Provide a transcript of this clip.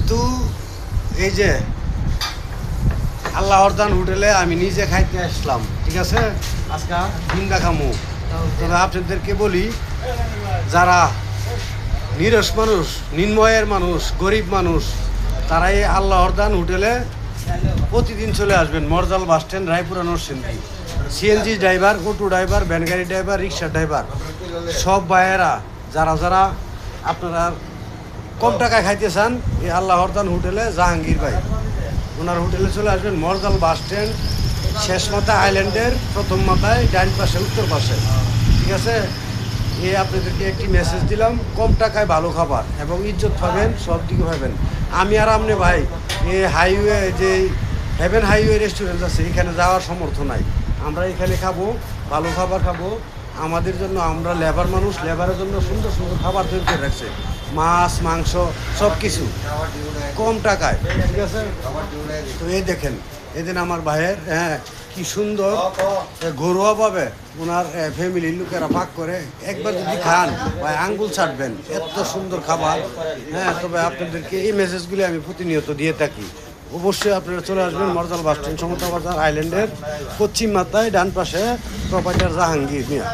কিন্তু এই যে আল্লাহর দান হোটেলে আমি নিজে খাইতে আসলাম, ঠিক আছে। আজকে ডিমটা খামু। তবে আপনাদেরকে বলি, যারা নিরস মানুষ, নিম্নয়ের মানুষ, গরিব মানুষ, তারা এই আল্লাহর দান হোটেলে প্রতিদিন চলে আসবেন। Marjal bus stand, Raipura Narsingdi. CNG driver, auto driver, ভ্যানগাড়ি ড্রাইভার, রিক্সা ড্রাইভার, সব ভাইয়েরা যারা যারা আপনারা কম টাকায় খাইতে চান, এই আল্লাহর দান হোটেলে, জাহাঙ্গীর ভাই ওনার হোটেলে চলে আসবেন। মরজাল বাস স্ট্যান্ড, শেষ মাথায় আইল্যান্ডের প্রথম মাথায় ডাইন পাশে, উত্তর পাশে, ঠিক আছে। আপনাদেরকে একটি মেসেজ দিলাম, কম টাকায় ভালো খাবার এবং ইজ্জত পাবেন, সব দিকে পাবেন। আমি আর আপনি ভাই এই হাইওয়ে, যে হেভেন হাইওয়ে রেস্টুরেন্ট আছে, এখানে যাওয়ার সমর্থ নাই। আমরা এখানে খাবো, ভালো খাবার খাবো। আমাদের জন্য, আমরা লেবার মানুষ, লেবারের জন্য সুন্দর সুন্দর খাবার তৈরি করে রাখছে, মাছ, মাংস, সব কিছু কম টাকায়, ঠিক আছে। তো এই দেখেন, এদিন আমার ভাইয়ের কি সুন্দর ঘরোয়াভাবে ওনার ফ্যামিলির লোকেরা পাক করে, একবার যদি খান ভাই আঙ্গুল ছাড়বেন, এত সুন্দর খাবার। তবে আপনাদেরকে এই মেসেজগুলি আমি প্রতিনিয়ত দিয়ে থাকি। অবশ্যই আপনারা চলে আসবেন মরজাল বাস স্ট্যান্ড, সমতা বাজার, আইল্যান্ডের পশ্চিম মাথায় ডান পাশে, প্রোপাইটার জাহাঙ্গীর মিয়া।